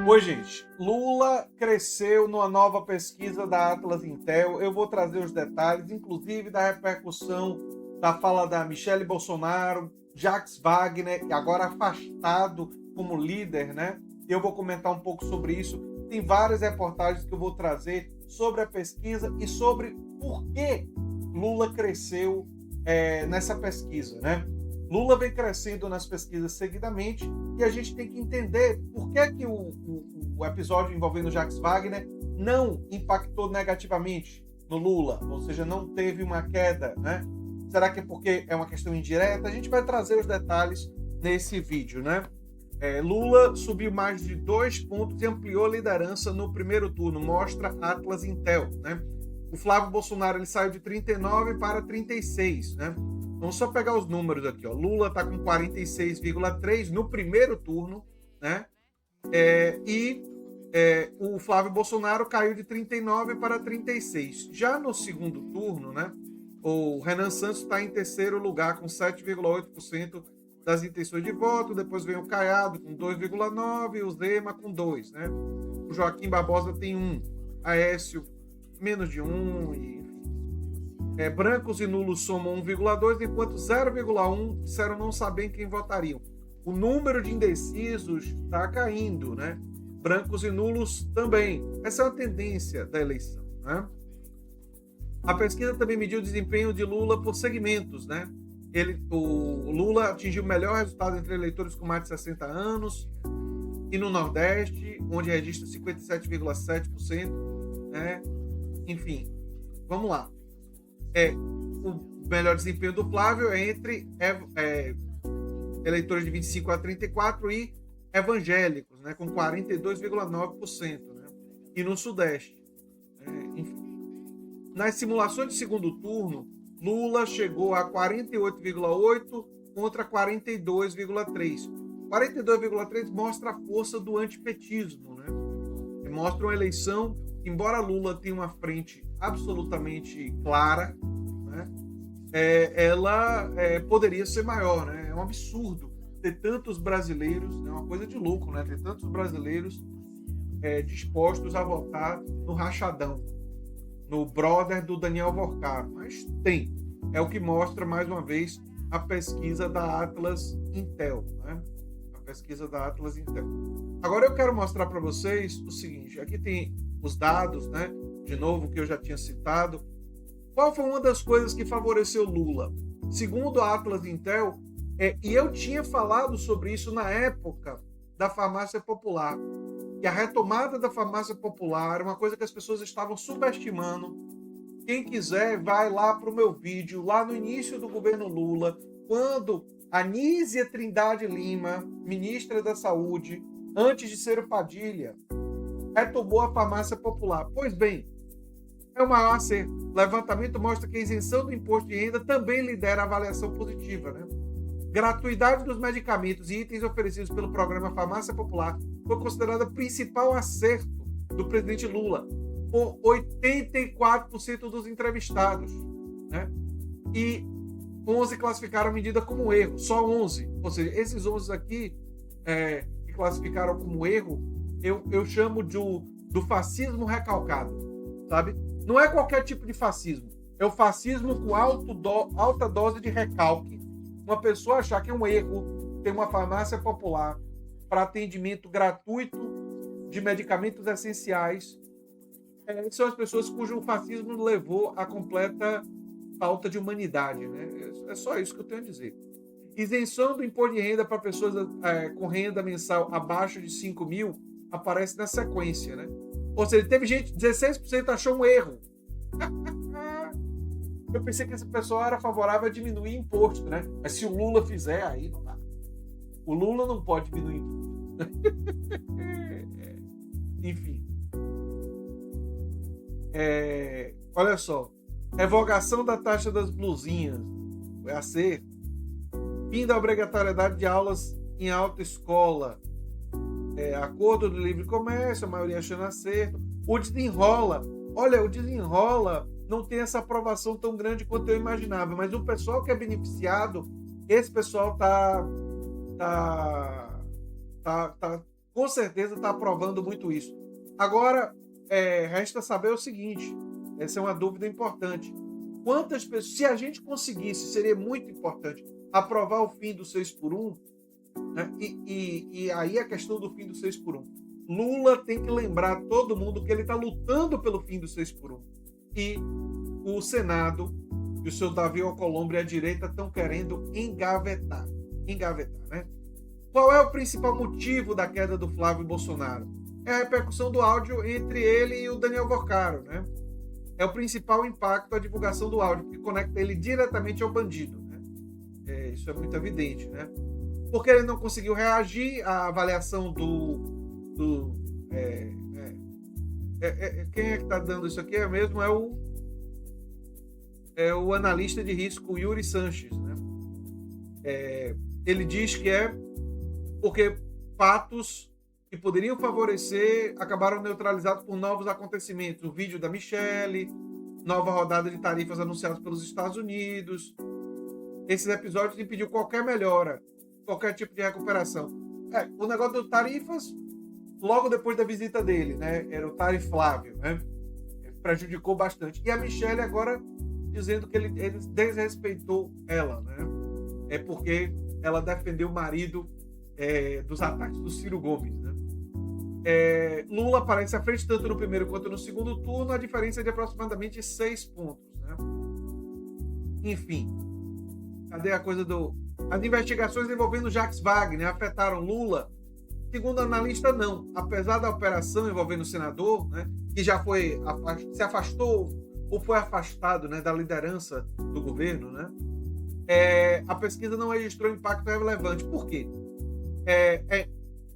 Oi, gente. Lula cresceu numa nova pesquisa da Atlas Intel. Eu vou trazer os detalhes, inclusive da repercussão da fala da Michelle Bolsonaro, Jacques Wagner, agora afastado como líder, né? Eu vou comentar um pouco sobre isso. Tem várias reportagens que eu vou trazer sobre a pesquisa e sobre por que Lula cresceu nessa pesquisa, né? Lula vem crescendo nas pesquisas seguidamente e a gente tem que entender por que o episódio envolvendo Jacques Wagner não impactou negativamente no Lula, ou seja, não teve uma queda, né? Será que é porque é uma questão indireta? A gente vai trazer os detalhes nesse vídeo, né? Lula subiu mais de 2 pontos e ampliou a liderança no primeiro turno, mostra Atlas Intel, né? O Flávio Bolsonaro ele saiu de 39 para 36, né? Vamos só pegar os números aqui, ó. Lula está com 46,3 no primeiro turno, né? O Flávio Bolsonaro caiu de 39 para 36. Já no segundo turno, né? O Renan Santos está em terceiro lugar com 7,8% das intenções de voto. Depois vem o Caiado com 2,9% e o Zema com 2%, né? O Joaquim Barbosa tem 1%. Aécio menos de 1%, enfim. Brancos e nulos somam 1,2%, enquanto 0,1% disseram não saber em quem votariam. O número de indecisos está caindo, né? Brancos e nulos também. Essa é uma tendência da eleição, né? A pesquisa também mediu o desempenho de Lula por segmentos, né? O Lula atingiu o melhor resultado entre eleitores com mais de 60 anos e no Nordeste, onde registra 57,7%, né? Enfim, vamos lá. O melhor desempenho do Flávio é entre eleitores de 25 a 34 e evangélicos, né, com 42,9%, né, e no Sudeste. Enfim. Nas simulações de segundo turno, Lula chegou a 48,8% contra 42,3%. 42,3% mostra a força do antipetismo, né? Mostra uma eleição, embora Lula tenha uma frente absolutamente clara, né? Ela poderia ser maior, né? É um absurdo ter tantos brasileiros, é uma coisa de louco, né? Ter tantos brasileiros dispostos a votar no rachadão, no brother do Daniel Vorcaro, mas tem. É o que mostra, mais uma vez, a pesquisa da Atlas Intel, né? A pesquisa da Atlas Intel. Agora eu quero mostrar para vocês o seguinte, aqui tem os dados, né? De novo, que eu já tinha citado. Qual foi uma das coisas que favoreceu Lula? Segundo a Atlas Intel, e eu tinha falado sobre isso na época da farmácia popular, que a retomada da farmácia popular, uma coisa que as pessoas estavam subestimando. Quem quiser, vai lá para o meu vídeo, lá no início do governo Lula, quando a Nízia Trindade Lima, ministra da Saúde, antes de ser o Padilha, retomou a farmácia popular. Pois bem, é o maior acerto. O levantamento mostra que a isenção do imposto de renda também lidera a avaliação positiva, né? Gratuidade dos medicamentos e itens oferecidos pelo programa Farmácia Popular foi considerada o principal acerto do presidente Lula, por 84% dos entrevistados, né? E 11 classificaram a medida como erro, só 11. Ou seja, esses 11 aqui que classificaram como erro, eu chamo do fascismo recalcado, sabe? Não é qualquer tipo de fascismo, é o fascismo com alta dose de recalque. Uma pessoa achar que é um erro ter uma farmácia popular para atendimento gratuito de medicamentos essenciais. São as pessoas cujo fascismo levou à completa falta de humanidade, né? É só isso que eu tenho a dizer. Isenção do imposto de renda para pessoas com renda mensal abaixo de 5 mil aparece na sequência, né? Ou seja, teve gente, 16% achou um erro. Eu pensei que esse pessoal era favorável a diminuir imposto, né? Mas se o Lula fizer, aí não dá. O Lula não pode diminuir imposto. Enfim. Olha só. Revogação da taxa das blusinhas. Foi acerto. Fim da obrigatoriedade de aulas em autoescola. Acordo do livre comércio, a maioria achando acerto. O desenrola. Olha, o desenrola não tem essa aprovação tão grande quanto eu imaginava, mas o pessoal que é beneficiado, esse pessoal tá com certeza está aprovando muito isso. Agora, resta saber o seguinte, essa é uma dúvida importante. Quantas pessoas, se a gente conseguisse, seria muito importante, aprovar o fim do 6 por 1, né? E aí a questão do fim do 6 por 1. Lula tem que lembrar todo mundo que ele está lutando pelo fim do 6 por 1. E o Senado e o seu Davi Alcolumbre e a direita estão querendo engavetar, né? Qual é o principal motivo da queda do Flávio Bolsonaro? É a repercussão do áudio entre ele e o Daniel Vocaro, né? É o principal impacto a divulgação do áudio, que conecta ele diretamente ao bandido, né? Isso é muito evidente, né? Porque ele não conseguiu reagir à avaliação quem é que está dando isso aqui? É o analista de risco Yuri Sanches, né? Ele diz que é porque fatos que poderiam favorecer acabaram neutralizados por novos acontecimentos. O vídeo da Michelle, nova rodada de tarifas anunciadas pelos Estados Unidos. Esses episódios impediu qualquer melhora, qualquer tipo de recuperação. O negócio das tarifas, logo depois da visita dele, né? Era o Tarif Flávio, né? Prejudicou bastante. E a Michelle agora dizendo que ele desrespeitou ela, né? É porque ela defendeu o marido dos ataques do Ciro Gomes, né? Lula aparece à frente tanto no primeiro quanto no segundo turno, a diferença é de aproximadamente 6 pontos, né? Enfim, cadê a coisa as investigações envolvendo Jacques Wagner afetaram Lula? Segundo o analista, não. Apesar da operação envolvendo o senador, né, que já se afastou ou foi afastado, né, da liderança do governo, né, a pesquisa não registrou impacto relevante. Por quê?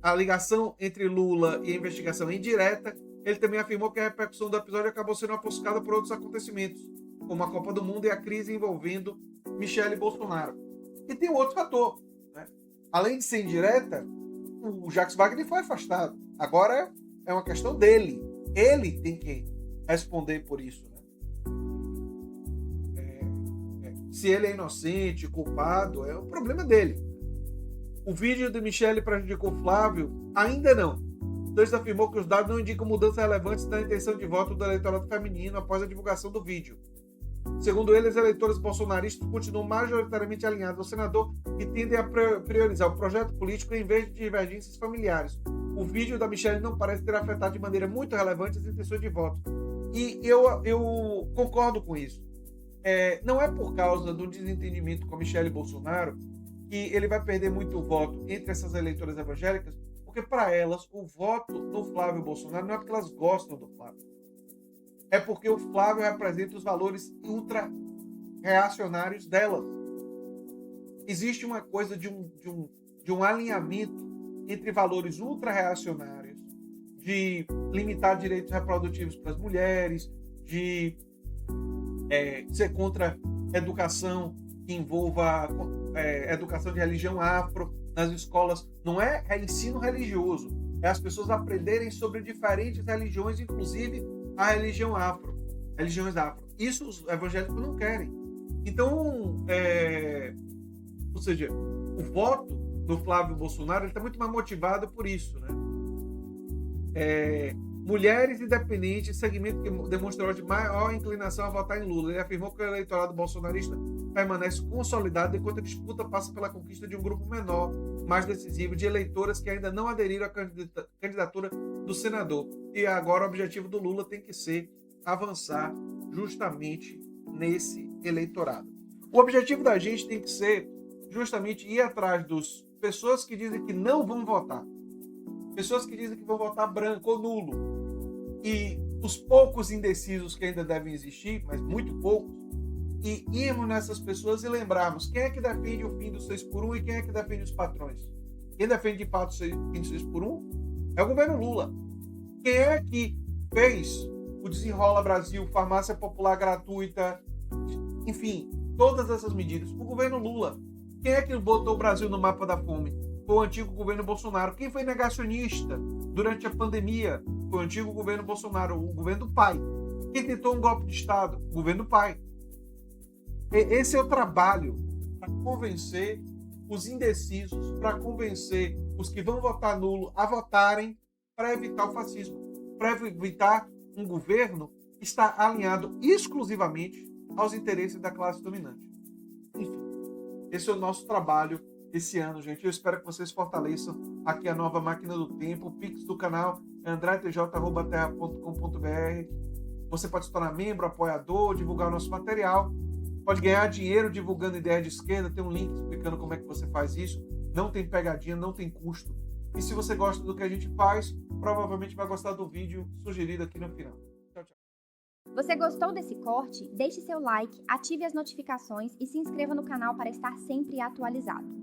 A ligação entre Lula e a investigação é indireta. Ele também afirmou que a repercussão do episódio acabou sendo ofuscada por outros acontecimentos, como a Copa do Mundo e a crise envolvendo Michelle Bolsonaro. E tem um outro fator, né? Além de ser indireta, o Jacques Wagner foi afastado. Agora é uma questão dele. Ele tem que responder por isso, né? Se ele é inocente, culpado, é o problema dele. O vídeo de Michelle prejudicou Flávio? Ainda não. Sanches afirmou que os dados não indicam mudanças relevantes na intenção de voto do eleitorado feminino após a divulgação do vídeo. Segundo ele, os eleitores bolsonaristas continuam majoritariamente alinhados ao senador e tendem a priorizar o projeto político em vez de divergências familiares. O vídeo da Michelle não parece ter afetado de maneira muito relevante as intenções de voto. E eu concordo com isso. Não é por causa do desentendimento com a Michelle Bolsonaro que ele vai perder muito voto entre essas eleitoras evangélicas, porque para elas o voto no Flávio Bolsonaro não é porque elas gostam do Flávio. É porque o Flávio representa os valores ultra-reacionários delas. Existe uma coisa de um alinhamento entre valores ultra-reacionários, de limitar direitos reprodutivos para as mulheres, de ser contra educação que envolva educação de religião afro nas escolas. Não é ensino religioso, é as pessoas aprenderem sobre diferentes religiões, inclusive a religiões afro. Isso os evangélicos não querem. Então, ou seja, o voto do Flávio Bolsonaro está muito mais motivado por isso, né? Mulheres independentes, segmento que demonstrou hoje maior inclinação a votar em Lula. Ele afirmou que o eleitorado bolsonarista permanece consolidado enquanto a disputa passa pela conquista de um grupo menor, mais decisivo, de eleitoras que ainda não aderiram à candidatura do senador. E agora o objetivo do Lula tem que ser avançar justamente nesse eleitorado. O objetivo da gente tem que ser justamente ir atrás das pessoas que dizem que não vão votar, pessoas que dizem que vão votar branco ou nulo, e os poucos indecisos que ainda devem existir, mas muito poucos, e irmos nessas pessoas e lembrarmos quem é que defende o fim do 6 por 1 e quem é que defende os patrões. Quem defende de fato o fim do 6 por 1 é o governo Lula. Quem é que fez o Desenrola Brasil, farmácia popular gratuita, enfim, todas essas medidas? O governo Lula. Quem é que botou o Brasil no mapa da fome? Foi o antigo governo Bolsonaro. Quem foi negacionista durante a pandemia? Foi o antigo governo Bolsonaro, o governo do pai. Quem tentou um golpe de Estado? O governo do pai. Esse é o trabalho para convencer os indecisos, para convencer os que vão votar nulo a votarem, para evitar o fascismo, para evitar um governo que está alinhado exclusivamente aos interesses da classe dominante. Enfim, esse é o nosso trabalho esse ano, gente. Eu espero que vocês fortaleçam aqui a nova Máquina do Tempo. O Pix do canal é andretj@terra.com.br. Você pode se tornar membro, apoiador, divulgar o nosso material. Pode ganhar dinheiro divulgando ideias de esquerda. Tem um link explicando como é que você faz isso. Não tem pegadinha, não tem custo. E se você gosta do que a gente faz, provavelmente vai gostar do vídeo sugerido aqui no final. Tchau, tchau. Você gostou desse corte? Deixe seu like, ative as notificações e se inscreva no canal para estar sempre atualizado.